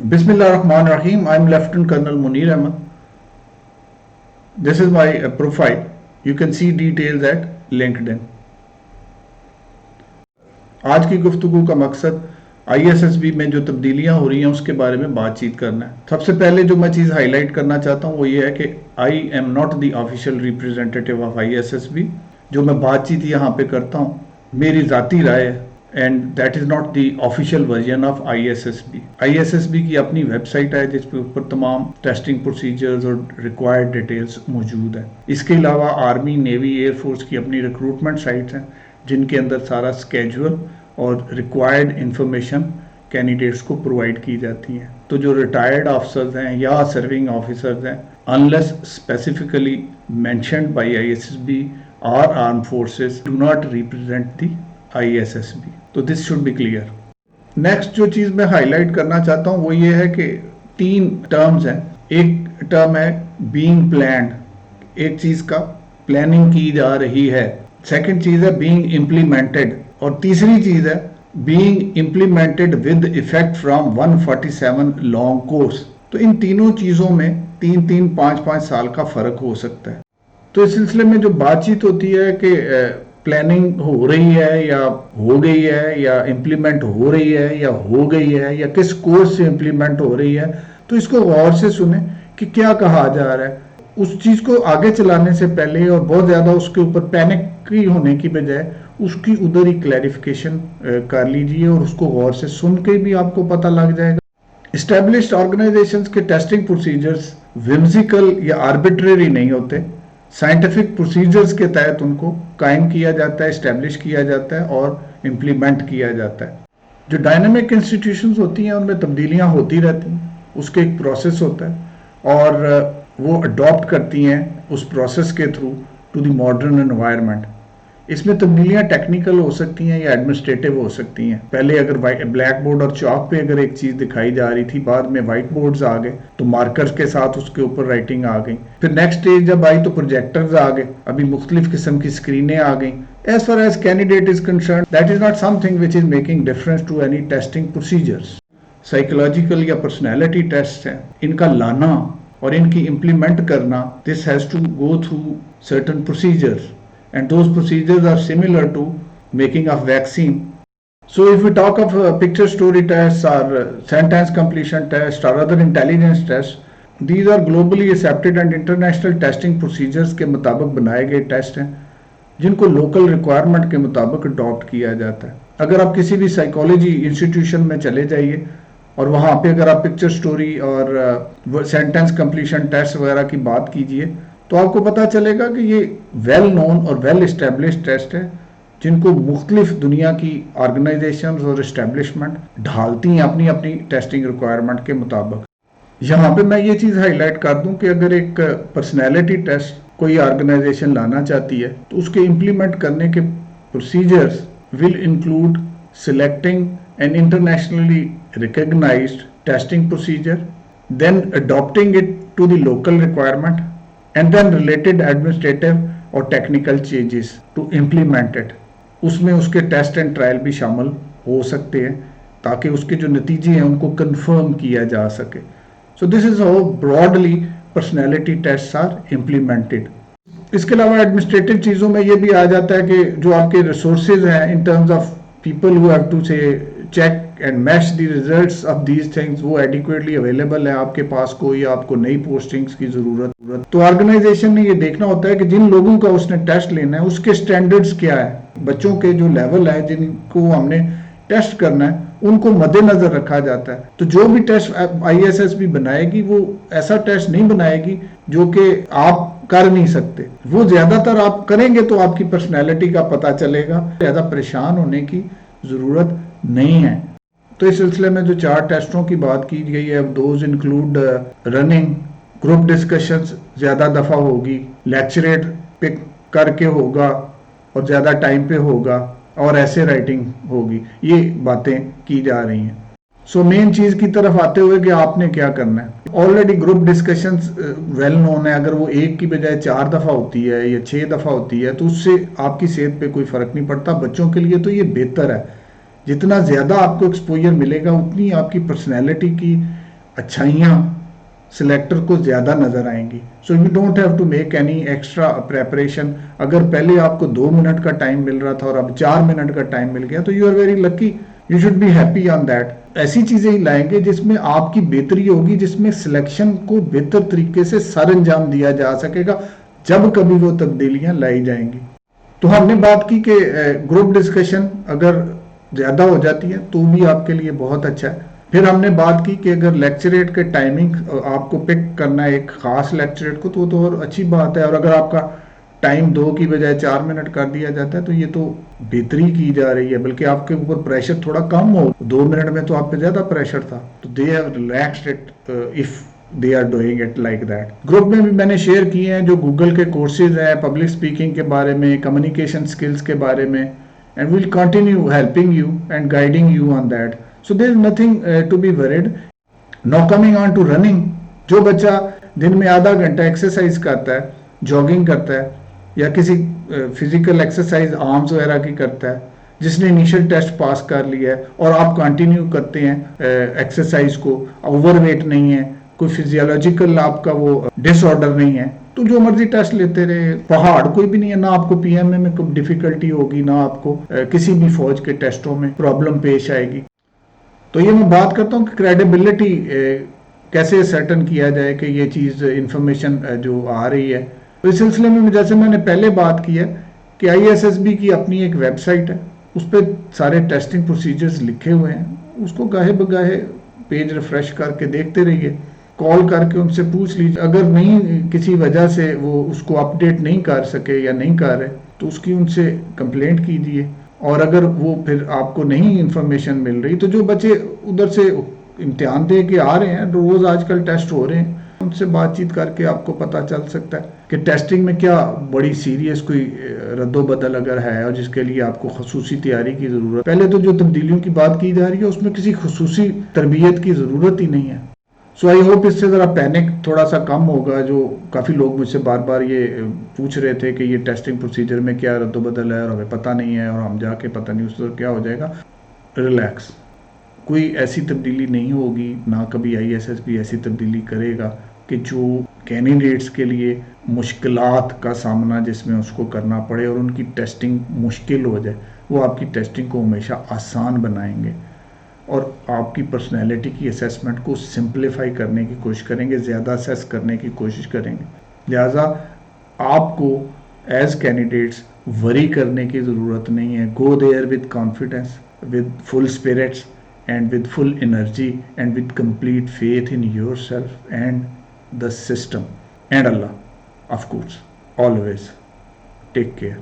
Bismillahirrahmanirrahim. I'm Lieutenant Colonel Munir Ahmed. This is my profile. You can see details at LinkedIn. आज की गुफ्तगू का मकसद ISSB में जो तब्दीलियां हो रही हैं उसके बारे में बातचीत करना है। सबसे पहले जो मैं चीज़ हाईलाइट करना चाहता हूँ वो ये है कि I am not the official representative of ISSB. जो मैं बातचीत यहाँ पे करता हूँ मेरी ज़ाती राय है and that is not the official version of ISSB. ISSB की अपनी वेबसाइट है जिस पे ऊपर तमाम टेस्टिंग प्रोसीजर्स और रिक्वायर्ड डिटेल्स मौजूद है। इसके अलावा आर्मी, नेवी, एयरफोर्स की अपनी रिक्रूटमेंट साइट्स हैं जिनके अंदर सारा स्केड्यूल और रिक्वायर्ड इंफॉर्मेशन कैंडिडेट्स को प्रोवाइड की जाती हैं। तो जो रिटायर्ड ऑफिसर्स हैं या सर्विंग ऑफिसर्स हैं, unless specifically mentioned by ISSB और armed forces do not represent the ISSB. तो this should be clear. Next जो चीज़ मैं हाईलाइट करना चाहता हूँ वो ये है कि 3 टर्म्स हैं. एक टर्म है बीइंग प्लान्ड, एक चीज़ का प्लानिंग की जा रही है. सेकंड चीज़ है बीइंग इम्प्लीमेंटेड और तीसरी चीज़ है being implemented with effect from 147 long course. तो इन तीनों चीज़ों में 3-3, 5-5 साल का फ़र्क हो सकता है. तो इस सिलसिले में जो बातचीत होती है कि प्लानिंग हो रही है या हो गई है या इम्प्लीमेंट हो रही है या हो गई है या किस कोर्स से इम्प्लीमेंट हो रही है, तो इसको गौर से सुने कि क्या कहा जा रहा है. उस चीज़ को आगे चलाने से पहले और बहुत ज़्यादा उसके ऊपर पैनिक होने की बजाय उसकी उधर ही क्लैरिफिकेशन कर लीजिए और उसको गौर से सुन के भी आपको पता लग जाएगा. इस्टेब्लिश्ड ऑर्गेनाइजेशंस के टेस्टिंग प्रोसीजर्स विम्सिकल या आर्बिट्रेरी नहीं होते. साइंटिफिक प्रोसीजर्स के तहत उनको कायम किया जाता है, इस्टेब्लिश किया जाता है और इम्प्लीमेंट किया जाता है. जो डायनामिक इंस्टीट्यूशंस होती हैं उनमें तब्दीलियां होती रहती हैं, उसके एक प्रोसेस होता है और वो अडॉप्ट करती हैं उस प्रोसेस के through to the modern environment. इसमें तब्दीलियां टेक्निकल हो सकती हैं या एडमिनिस्ट्रेटिव हो सकती हैं. पहले अगर ब्लैक बोर्ड और चॉक पे अगर एक चीज़ दिखाई जा रही थी, बाद में वाइट बोर्ड्स आ गए तो मार्कर्स के साथ उसके ऊपर राइटिंग आ गई. फिर नेक्स्ट स्टेज जब आई तो प्रोजेक्टर्स आ गए, अभी मुख्तलिफ किस्म की स्क्रीनें आ गई. As far as candidate is concern that is not something which is making difference to any testing procedures. Psychological या पर्सनैलिटी टेस्ट हैं, इनका लाना और इनकी इम्प्लीमेंट करना, this has to go through certain procedures and those procedures are similar to making of vaccine. So if we talk of picture story tests or sentence completion test or other intelligence tests, these are globally accepted and international testing procedures के मुताबिक बनाए गए test हैं जिनको local requirement के मुताबिक adopt किया जाता है. अगर आप किसी भी साइकोलॉजी इंस्टीट्यूशन में चले जाइए और वहाँ पे अगर आप पिक्चर स्टोरी और सेंटेंस कंप्लीशन टेस्ट वगैरह की बात कीजिए तो आपको पता चलेगा कि ये वेल नोन और वेल इस्टेब्लिश्ड टेस्ट है जिनको मुख्तलिफ दुनिया की ऑर्गेनाइजेशंस और इस्टेब्लिशमेंट ढालती हैं अपनी अपनी टेस्टिंग रिक्वायरमेंट के मुताबिक. यहाँ पे मैं ये चीज़ हाईलाइट कर दूं कि अगर एक पर्सनैलिटी टेस्ट कोई ऑर्गेनाइजेशन लाना चाहती है तो उसके इम्प्लीमेंट करने के procedures will include selecting an internationally recognised testing procedure, then adopting it to the local requirement and then related administrative और technical changes to implement it. उसमें उसके टेस्ट एंड ट्रायल भी शामिल हो सकते हैं ताकि उसके जो नतीजे हैं उनको कंफर्म किया जा सके. So this is how broadly personality test are implemented. इसके अलावा एडमिनिस्ट्रेटिव चीज़ों में ये भी आ जाता है कि जो आपके रिसोर्सेज हैं in terms of people who have to say check and match the results of these things, वो एडिक्वेटली अवेलेबल है आपके पास, कोई आपको नई पोस्टिंग्स की ज़रूरत. तो ऑर्गेनाइजेशन ने ये देखना होता है कि जिन लोगों का उसने टेस्ट लेना है उसके स्टैंडर्ड्स क्या है, बच्चों के जो लेवल है जिनको हमने टेस्ट करना है उनको मद्देनजर रखा जाता है. तो जो भी टेस्ट ISSB बनाएगी वो ऐसा टेस्ट नहीं बनाएगी जो कि आप कर नहीं सकते. वो ज्यादातर आप करेंगे तो आपकी पर्सनैलिटी का पता चलेगा, ज़्यादा परेशान होने की ज़रूरत नहीं है. तो इस सिलसिले में जो 4 टेस्टों की बात की गई है, those include running, group discussions ज़्यादा दफ़ा होगी, लेक्चरेट पिक करके होगा और ज़्यादा टाइम पे होगा और ऐसे राइटिंग होगी. ये बातें की जा रही हैं. सो मेन चीज़ की तरफ आते हुए कि आपने क्या करना है. Already group discussions well known है. अगर वो एक की बजाय 4 दफ़ा होती है या 6 दफ़ा होती है तो उससे आपकी सेहत पे कोई फ़र्क नहीं पड़ता. बच्चों के लिए तो ये बेहतर है. जितना ज़्यादा आपको एक्सपोजर मिलेगा उतनी आपकी पर्सनैलिटी की अच्छाइयाँ सिलेक्टर को ज़्यादा नज़र आएंगी. So you don't have to make any extra preparation. अगर पहले आपको 2 मिनट का टाइम मिल रहा था और अब 4 मिनट का टाइम मिल गया तो you are very lucky. You should be happy on that. ऐसी चीज़ें ही लाएंगे जिसमें आपकी बेहतरी होगी, जिसमें सिलेक्शन को बेहतर तरीके से सर अंजाम दिया जा सकेगा जब कभी वो तब्दीलियाँ लाई जाएंगी. तो हमने बात की कि ग्रुप डिस्कशन अगर ज़्यादा हो जाती है तो भी आपके लिए बहुत अच्छा है. फिर हमने बात की कि अगर लेक्चरेट के टाइमिंग आपको पिक करना है एक ख़ास लेक्चरेट को तो और अच्छी बात है. और अगर आपका टाइम 2 की बजाय 4 मिनट कर दिया जाता है तो ये तो बेहतरी की जा रही है, बल्कि आपके ऊपर प्रेशर थोड़ा कम हो. 2 मिनट में तो आप पे ज़्यादा प्रेशर था. तो they have relaxed it if they are doing it like that. Group में भी मैंने शेयर किए हैं जो गूगल के कोर्सेज हैं पब्लिक स्पीकिंग के बारे में, कम्युनिकेशन स्किल्स के बारे में, and will continue helping you and guiding you on that. So there is nothing to be worried. Now coming on to running. जो बच्चा दिन में आधा घंटा एक्सरसाइज करता है, जॉगिंग करता है या किसी फिजिकल एक्सरसाइज आर्म्स वगैरह की करता है, जिसने इनिशियल टेस्ट पास कर लिया है और आप कंटिन्यू करते हैं एक्सरसाइज को, ओवरवेट नहीं है, कोई फिजियोलॉजिकल आपका वो डिसऑर्डर नहीं है, तो जो मर्जी टेस्ट लेते रहे, पहाड़ कोई भी नहीं है. ना आपको पीएमए में कोई डिफिकल्टी होगी, ना आपको किसी भी फौज के टेस्टों में प्रॉब्लम पेश आएगी. तो ये मैं बात करता हूँ कि क्रेडिबिलिटी कैसे सर्टन किया जाए कि ये चीज़ इंफॉर्मेशन जो आ रही है. तो इस सिलसिले में जैसे मैंने पहले बात की है कि ISSB की अपनी एक वेबसाइट है, उस पर सारे टेस्टिंग प्रोसीजर्स लिखे हुए हैं. उसको गाहे बगाहे पेज रिफ्रेश करके देखते रहिए, कॉल करके उनसे पूछ लीजिए. अगर नहीं किसी वजह से वो उसको अपडेट नहीं कर सके या नहीं कर रहे तो उसकी उनसे कंप्लेंट कीजिए. और अगर वो फिर आपको नहीं इंफॉर्मेशन मिल रही तो जो बच्चे उधर से इम्तिहान दे के आ रहे हैं, रोज़ आजकल टेस्ट हो रहे हैं, उनसे बातचीत करके आपको पता चल सकता है कि टेस्टिंग में क्या बड़ी सीरियस कोई रद्दोबदल अगर है और जिसके लिए आपको खसूसी तैयारी की ज़रूरत. पहले तो जो तब्दीलियों की बात की जा रही है उसमें किसी खसूसी तरबियत की ज़रूरत ही नहीं है. सो आई होप इससे ज़रा पैनिक थोड़ा सा कम होगा. जो काफ़ी लोग मुझसे बार बार ये पूछ रहे थे कि ये टेस्टिंग प्रोसीजर में क्या रद्दोबदल है और हमें पता नहीं है और हम जाके पता नहीं उससे क्या हो जाएगा. रिलैक्स, कोई ऐसी तब्दीली नहीं होगी, ना कभी ISSB ऐसी तब्दीली करेगा कि जो कैंडिडेट्स के लिए मुश्किलात का सामना जिसमें उसको करना पड़े और उनकी टेस्टिंग मुश्किल हो जाए. वो आपकी टेस्टिंग को हमेशा आसान बनाएंगे और आपकी पर्सनैलिटी की असेसमेंट को सिंप्लीफाई करने की कोशिश करेंगे, ज़्यादा असेस करने की कोशिश करेंगे. लिहाजा आपको एज कैंडिडेट्स वरी करने की ज़रूरत नहीं है. Go there with confidence, with full spirits and with full energy and with complete faith in yourself and the system and Allah, of course. Always take care.